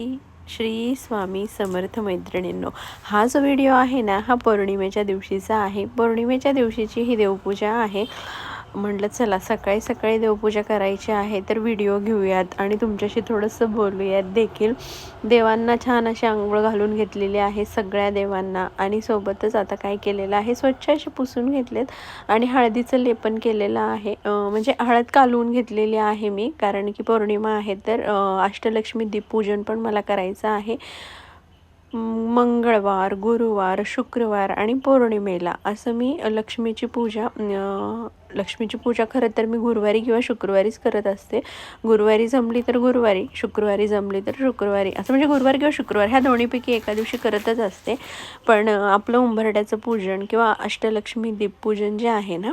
श्री स्वामी समर्थ मैत्रिणींनो, हा जो व्हिडिओ आहे ना, हा पौर्णिमेच्या दिवशीचा आहे. पौर्णिमेच्या दिवशीची ही देवपूजा आहे. म्हटलं चला सकाळी सकाळी देवपूजा करायची आहे तर व्हिडिओ घेऊयात आणि तुमच्याशी थोडंसं बोलूयात देखील. देवांना छान अशी अंघोळ घालून घेतलेली आहे सगळ्या देवांना, आणि सोबतच आता काय केलेलं आहे, स्वच्छ असे पुसून घेतलेत आणि हळदीचं लेपन केलेलं आहे. म्हणजे हळद कालवून घेतलेली आहे मी, कारण की पौर्णिमा आहे तर अष्टलक्ष्मी दीपपूजन पण मला करायचं आहे. मंगळवार, गुरुवार, शुक्रवार आणि पौर्णिमेला असं मी लक्ष्मीची पूजा खरं तर मी गुरुवारी किंवा शुक्रवारीच करत असते. गुरुवारी जमली तर गुरुवारी, शुक्रवारी जमली तर शुक्रवारी, असं म्हणजे गुरुवार किंवा शुक्रवार ह्या दोन्हीपैकी एका दिवशी करतच असते. पण आपलं उंबरठ्याचं पूजन किंवा अष्टलक्ष्मी दीपपूजन जे आहे ना,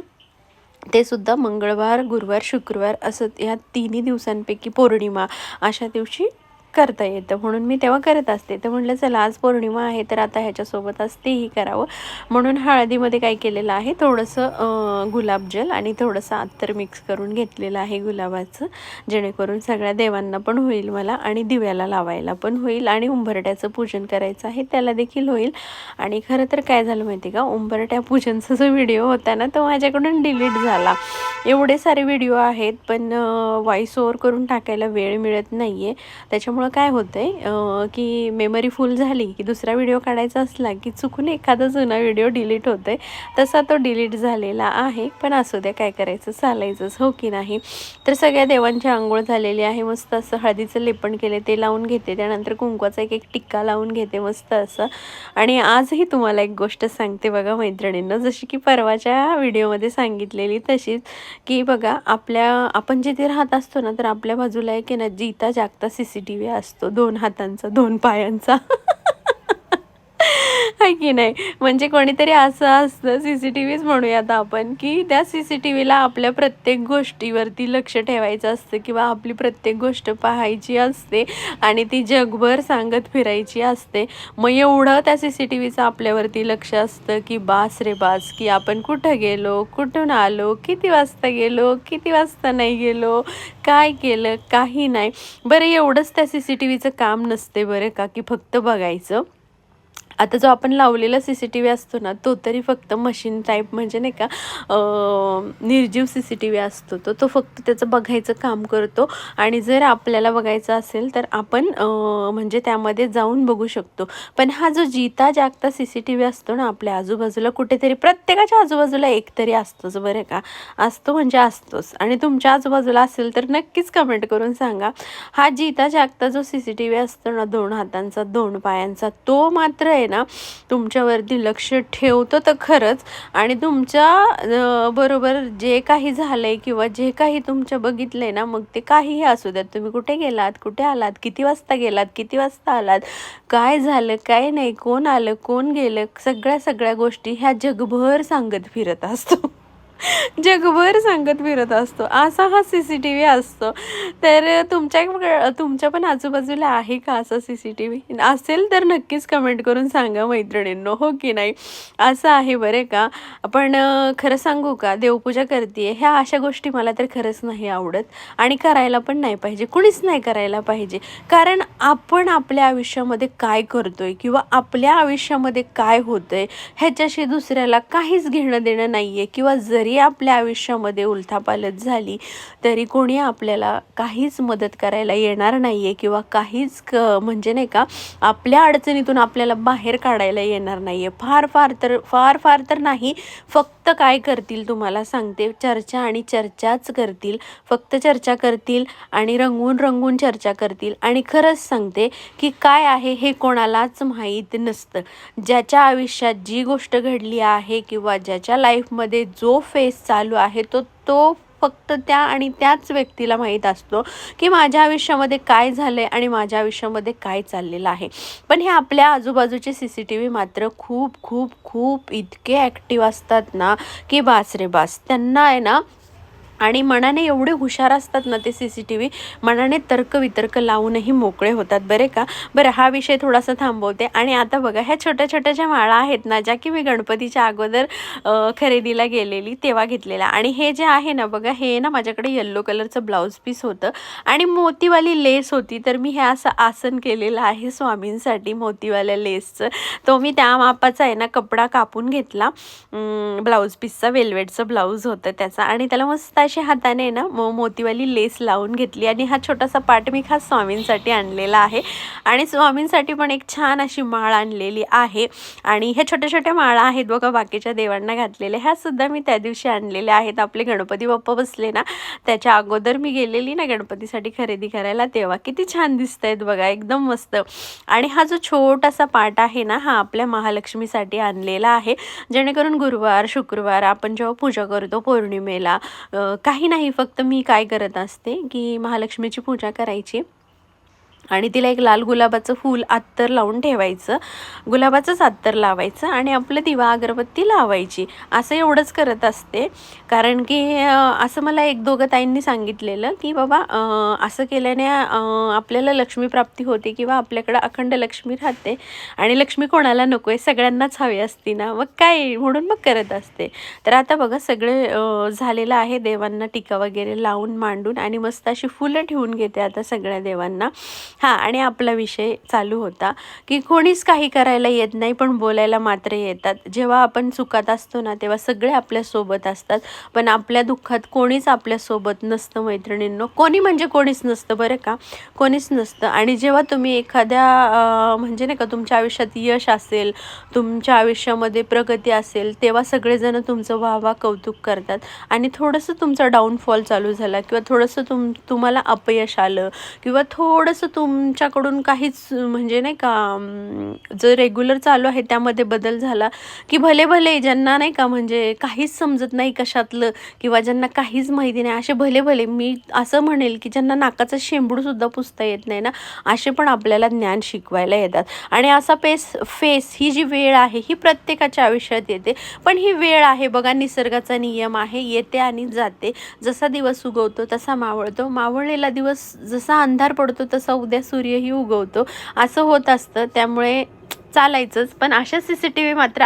ते सुद्धा मंगळवार, गुरुवार, शुक्रवार असं या तिन्ही दिवसांपैकी पौर्णिमा अशा दिवशी करता येतं, म्हणून मी तेव्हा करत असते. तर म्हटलं चला आज पौर्णिमा आहे तर आता ह्याच्यासोबत आज तेही करावं, म्हणून हळदीमध्ये काय केलेलं आहे, थोडंसं गुलाबजल आणि थोडंसं अत्तर मिक्स करून घेतलेलं आहे गुलाबाचं, जेणेकरून सगळ्या देवांना पण होईल मला आणि दिव्याला लावायला पण होईल आणि उंबरट्याचं पूजन करायचं आहे त्याला देखील होईल. आणि खरं तर काय झालं माहिती का, उंबरट्या पूजनचा जो व्हिडिओ होता ना तो माझ्याकडून डिलीट झाला. एवढे सारे व्हिडिओ आहेत पण व्हॉइस ओव्हर करून टाकायला वेळ मिळत नाही आहे. त्याच्यामुळं काय होतं आहे की मेमरी फुल झाली की दुसरा व्हिडिओ काढायचा असला की चुकून एखादा जुना व्हिडिओ डिलीट होतो आहे, तसा तो डिलीट झालेला आहे. पण असू द्या, काय करायचं, चालायचंच, हो की नाही. तर सगळ्या देवांची आंघोळ झालेली आहे, मस्त असं हळदीचं लेपन केले ते लावून घेते, त्यानंतर कुंकवाचा एक टिक्का लावून घेते मस्त असं. आणि आजही तुम्हाला एक गोष्ट सांगते बघा मैत्रिणींनो, जशी की परवाच्या व्हिडिओमध्ये सांगितलेली तशीच, की बघा आपण जिथे राहत असतो ना, तर आपल्या बाजूला एक आहे ना जिता जागता CCTV असतो, 2 हातांचा 2 पायांचा. आहे की नाही, म्हणजे कोणीतरी असं असतं, CCTVच म्हणूयात आपण, की त्या CCTVला आपल्या प्रत्येक गोष्टीवरती लक्ष ठेवायचं असतं किंवा आपली प्रत्येक गोष्ट पाहायची असते आणि ती जगभर सांगत फिरायची असते. मग एवढं त्या CCTVचं आपल्यावरती लक्ष असतं की बास रे बास, की आपण कुठं गेलो, कुठून आलो, किती वाजता गेलो, किती वाजता नाही गेलो, काय केलं, काही नाही. बरं एवढंच त्या CCTVचं काम नसते बरं का, की फक्त बघायचं. आता जो आपण लावलेला CCTV असतो ना, तो तरी फक्त मशीन टाईप, म्हणजे नाही का निर्जीव CCTV असतो तो फक्त त्याचं बघायचं काम करतो. आणि जर आपल्याला बघायचं असेल तर आपण म्हणजे त्यामध्ये जाऊन बघू शकतो. पण हा जो जिता जागता CCTV असतो ना, आपल्या आजूबाजूला कुठेतरी प्रत्येकाच्या आजूबाजूला एक तरी असतोच बरं का, असतो म्हणजे असतोच. आणि तुमच्या आजूबाजूला असेल तर नक्कीच कमेंट करून सांगा. हा जिता जागता जो CCTV असतो ना, 2 हातांचा 2 पायांचा, तो मात्र आहे ना तुमच्यावरती लक्ष ठेवतो तर खरंच. आणि तुमच्या बरोबर जे काही झालंय किंवा जे काही तुमच्या बघितलंय ना, मग ते काहीही असू द्यात, तुम्ही कुठे गेलात, कुठे आलात, किती वाजता गेलात, किती वाजता आलात, काय झालं, काय नाही, कोण आलं, कोण गेलं, सगळ्या गोष्टी ह्या जगभर सांगत फिरत असतो. जगभर सांगत फिरत असतो, असा हा CCTV असतो. तर तुमच्या पण आजूबाजूला आहे का असा CCTV? असेल तर नक्कीच कमेंट करून सांगा मैत्रिणींनो, हो की नाही. असं आहे बरे का. पण खरं सांगू का, देवपूजा करते ह्या अशा गोष्टी मला तर खरंच नाही आवडत आणि करायला पण नाही पाहिजे, कुणीच नाही करायला पाहिजे. कारण आपण आपल्या आयुष्यामध्ये काय करतोय किंवा आपल्या आयुष्यामध्ये काय होतंय ह्याच्याशी दुसऱ्याला काहीच घेणं देणं नाही आहे. किंवा जरी आपल्या आयुष्यामध्ये उलथापालथ झाली तरी कोणी आपल्याला काहीच मदत करायला येणार नाही आहे किंवा काहीच म्हणजे नाही का आपल्या अडचणीतून आपल्याला बाहेर काढायला येणार नाही आहे. फार तर नाही, फक्त काय करतील तुम्हाला सांगते, चर्चा आणि चर्चाच करतील. फक्त चर्चा करतील आणि रंगून चर्चा करतील. आणि खरंच सांगते की काय आहे हे कोणालाच माहीत नसतं. ज्याच्या आयुष्यात जी गोष्ट घडली आहे किंवा ज्याच्या लाईफमध्ये जो फेस चालू आहे तो फक्त त्या आणि त्याच व्यक्तीला माहीत असतो की माझ्या आयुष्यामध्ये काय झालं आहे आणि माझ्या आयुष्यामध्ये काय चाललेलं आहे. पण हे आपल्या आजूबाजूचे CCTV मात्र खूप खूप खूप इतके ॲक्टिव्ह असतात ना, की बास रे बास. त्यांना आहे ना आणि मनाने एवढे हुशार असतात ना ते CCTV, मनाने तर्कवितर्क लावूनही मोकळे होतात बरे का. बरं, हा विषय थोडासा थांबवते आणि आता बघा ह्या छोट्या छोट्या ज्या माळा आहेत ना, ज्या की मी गणपतीच्या अगोदर खरेदीला गेलेली तेव्हा घेतलेल्या. आणि हे जे आहे ना बघा, हे ना माझ्याकडे येल्लो कलरचं ब्लाऊज पीस होतं आणि मोतीवाली लेस होती. तर मी हे असं आसन केलेलं आहे स्वामींसाठी मोतीवाल्या लेसचं. तो मी त्या मापाचा आहे ना कपडा कापून घेतला. ब्लाऊज पीसचा वेल्वेटचं ब्लाऊज होतं त्याचा आणि त्याला मस्त अशी हाताने ना मोतीवाली लेस लावून घेतली. आणि हा छोटासा पाट मी खास स्वामींसाठी आणलेला आहे आणि स्वामींसाठी पण एक छान अशी माळ आणलेली आहे. आणि ह्या छोट्या छोट्या माळा आहेत बघा बाकीच्या देवांना घातलेल्या, ह्या सुद्धा मी त्या दिवशी आणलेल्या आहेत. आपले गणपती बाप्पा बसले ना त्याच्या अगोदर मी गेलेली ना गणपतीसाठी खरेदी करायला, तेव्हा किती छान दिसत आहेत बघा, एकदम मस्त. आणि हा जो छोटासा पाट आहे ना, हा आपल्या महालक्ष्मीसाठी आणलेला आहे, जेणेकरून गुरुवार शुक्रवार आपण जेव्हा पूजा करतो पौर्णिमेला, काही नाही, फक्त मी काय करत असते की महालक्ष्मीची पूजा करायची आणि तिला एक लाल गुलाबाचं फूल अत्तर लावून ठेवायचं, गुलाबाचंच अत्तर लावायचं आणि आपलं दिवा अगरबत्ती लावायची, असं एवढंच करत असते. कारण की असं मला एक दोघं ताईंनी सांगितलेलं की बाबा असं केल्याने आपल्याला लक्ष्मी प्राप्ती होते किंवा आपल्याकडं अखंड लक्ष्मी राहते. आणि लक्ष्मी कोणाला नको आहे, सगळ्यांनाच हवी असती ना, मग काय, म्हणून मग करत असते. तर आता बघा सगळे झालेलं आहे, देवांना टीका वगैरे लावून मांडून आणि मस्त अशी फुलं ठेवून घेते आता सगळ्या देवांना. हां, आणि आपला विषय चालू होता की कोणीच काही करायला येत नाही पण बोलायला मात्र येतात. जेव्हा आपण सुखात असतो ना तेव्हा सगळे आपल्यासोबत असतात, पण आपल्या दुःखात कोणीच आपल्यासोबत नसतं मैत्रिणींनो. कोणी म्हणजे कोणीच नसतं बरं का, कोणीच नसतं. आणि जेव्हा तुम्ही एखाद्या म्हणजे नाही का तुमच्या आयुष्यात यश असेल, तुमच्या आयुष्यामध्ये प्रगती असेल, तेव्हा सगळेजण तुमचं वाह कौतुक करतात. आणि थोडंसं तुमचा डाऊनफॉल चालू झाला किंवा थोडंसं तुम्हाला अपयश आलं किंवा थोडंसं तुमच्याकडून काहीच म्हणजे नाही का जो रेग्युलर चालू आहे त्यामध्ये बदल झाला की भले भले ज्यांना नाही का म्हणजे काहीच समजत नाही कशातलं किंवा ज्यांना काहीच माहिती नाही, असे भले भले मी असं म्हणेल की ज्यांना नाकाचं शेंबूडसुद्धा पुसता येत नाही ना, असे पण आपल्याला ज्ञान शिकवायला येतात. आणि असा फेस ही जी वेळ आहे ही प्रत्येकाच्या आयुष्यात येते, पण ही वेळ आहे बघा, निसर्गाचा नियम आहे, येते आणि जाते. जसा दिवस उगवतो तसा मावळतो, मावळलेला दिवस जसा अंधार पडतो तसा उद्या सूर्यही उगवतो, असं होत असतं. त्यामुळे चालायचंच. पण अशा CCTV मात्र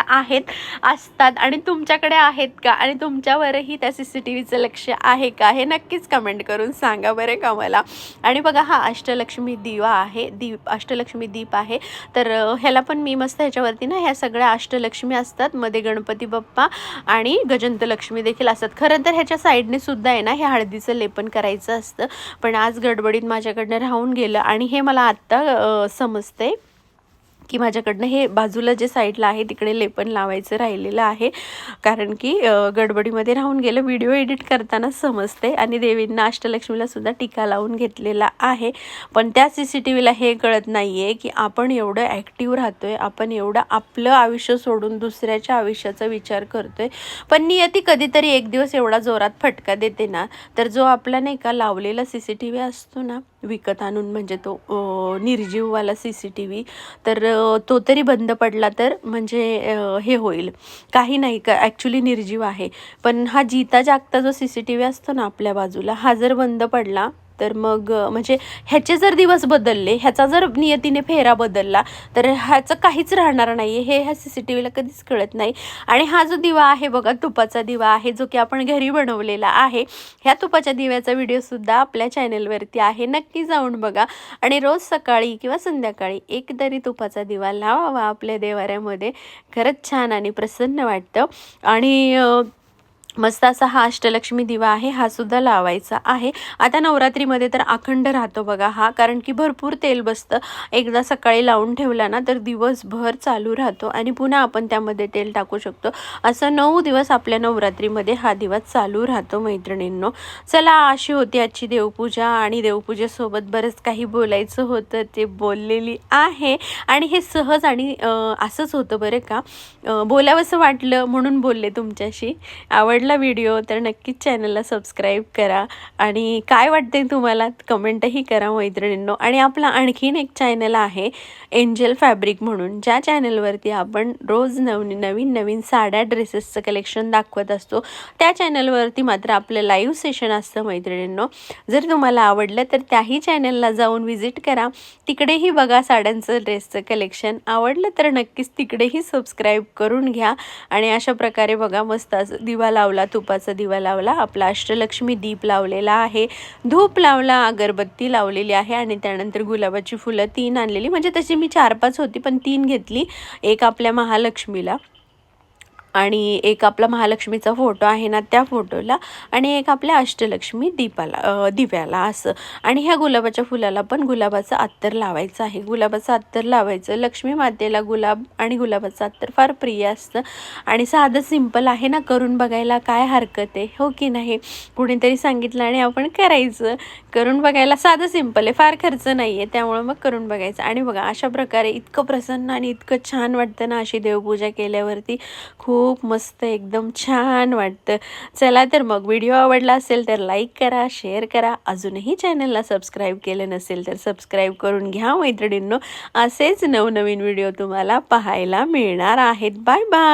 असतात आणि तुमच्याकडे आहेत का, आणि तुमच्यावरही त्या CCTVचं लक्ष आहे का, हे नक्कीच कमेंट करून सांगा बरं का मला. आणि बघा हा अष्टलक्ष्मी दिवा आहे, अष्टलक्ष्मी दीप आहे. तर ह्याला पण मी मस्त ह्याच्यावरती ना ह्या सगळ्या अष्टलक्ष्मी असतात, मध्ये गणपती बाप्पा आणि गजंत लक्ष्मी देखील असतात. खरं तर ह्याच्या साईडने सुद्धा आहे ना हे हळदीचं लेपन करायचं असतं, पण आज गडबडीत माझ्याकडनं राहून गेलं आणि हे मला आत्ता समजतंय की माझ्याकडनं हे बाजूला जे साईडला आहे तिकडे लेपन लावायचं राहिलेलं आहे, कारण की गडबडीमध्ये राहून गेलं. व्हिडिओ एडिट करताना समजते. आणि देवींना अष्टलक्ष्मीला सुद्धा टीका लावून घेतलेला आहे. पण त्या CCTVला हे कळत नाही आहे की आपण एवढं ॲक्टिव्ह राहतो आहे, आपण एवढं आपलं आयुष्य सोडून दुसऱ्याच्या आयुष्याचा विचार करतो आहे, पण नियती कधीतरी एक दिवस एवढा जोरात फटका देते ना, तर जो आपला नाही का लावलेला CCTV असतो ना विकत आणून, म्हणजे तो निर्जीववाला CCTV, तर तो तरी बंद पडला तर म्हणजे हे होईल, काही नाही का ॲक्च्युली निर्जीव आहे. पण हा जिता जागता जो CCTV असतो ना आपल्या बाजूला, हा जर बंद पडला तर मग म्हणजे ह्याचे जर दिवस बदलले, ह्याचा जर नियतीने फेरा बदलला तर ह्याचं काहीच राहणार नाही आहे, हे ह्या CCTVला कधीच कळत नाही. आणि हा जो दिवा आहे बघा, तुपाचा दिवा आहे, जो की आपण घरी बनवलेला आहे. ह्या तुपाच्या दिव्याचा व्हिडिओसुद्धा आपल्या चॅनलवरती आहे, नक्की जाऊन बघा. आणि रोज सकाळी किंवा संध्याकाळी एक तरी तुपाचा दिवा लावावा आपल्या देवाऱ्यामध्ये, खरंच छान आणि प्रसन्न वाटतं. आणि मस्त असा हा अष्टलक्ष्मी दिवा आहे, हा सुद्धा लावायचा आहे. आता नवरात्रीमध्ये तर अखंड राहतो बघा हा, कारण की भरपूर तेल बसतं. एकदा सकाळी लावून ठेवला ना तर दिवसभर चालू राहतो आणि पुन्हा आपण त्यामध्ये तेल टाकू शकतो. असं 9 दिवस आपल्या नवरात्रीमध्ये हा दिवा चालू राहतो मैत्रिणींनो. चला, अशी होती आजची देवपूजा, आणि देवपूजेसोबत बरंच काही बोलायचं होतं ते बोललेली आहे. आणि हे सहज आणि असंच होतं बरं का, बोलावंसं वाटलं म्हणून बोलले तुमच्याशी. आवड आवडला व्हिडिओ तर नक्कीच चॅनलला सबस्क्राईब करा आणि काय वाटते तुम्हाला कमेंटही करा मैत्रिणींनो. आणि आपला आणखीन एक चॅनल आहे एंजल फॅब्रिक म्हणून, ज्या चॅनलवरती आपण रोज नवीन नवीन साड्या ड्रेसेसचं कलेक्शन दाखवत असतो. त्या चॅनलवरती मात्र आपलं लाईव्ह सेशन असतं मैत्रिणींनो. जर तुम्हाला आवडलं तर त्याही चॅनलला जाऊन व्हिजिट करा, तिकडेही बघा साड्यांचं ड्रेसचं कलेक्शन. आवडलं तर नक्कीच तिकडेही सबस्क्राईब करून घ्या. आणि अशा प्रकारे बघा मस्त असं दिवा लावला, तुपाचा दिवा लावला, आपला अष्टलक्ष्मी दीप लावलेला आहे, धूप लावला, अगरबत्ती लावलेली आहे आणि त्यानंतर गुलाबाची फुलं 3 आणलेली, म्हणजे तशी मी 4-5 होती पण 3 घेतली. एक आपल्या महालक्ष्मीला आणि एक आपला महालक्ष्मीचा फोटो आहे ना त्या फोटोला, आणि एक आपल्या अष्टलक्ष्मी दिव्याला असं. आणि ह्या गुलाबाच्या फुलाला पण गुलाबाचं अत्तर लावायचं आहे. गुलाबाचं अत्तर लावायचं. लक्ष्मी मातेला गुलाब आणि गुलाबाचं अत्तर फार प्रिय असतं आणि साधं सिंपल आहे ना, करून बघायला काय हरकत आहे, हो की नाही. कुणीतरी सांगितलं आणि आपण करायचं. करून बघायला साधं सिंपल आहे, फार खर्च नाही आहे, त्यामुळं मग करून बघायचं. आणि बघा अशा प्रकारे इतकं प्रसन्न आणि इतकं छान वाटतं ना अशी देवपूजा केल्यावरती. खूप मस्त एकदम छान वाटतं. चला तर मग व्हिडिओ आवडला असेल तर लाईक करा, शेअर करा. अजूनही चॅनलला सबस्क्राईब केलं नसेल तर सबस्क्राईब करून घ्या मैत्रिणींनो. असेच नवनवीन व्हिडिओ तुम्हाला पाहायला मिळणार आहेत. Bye bye.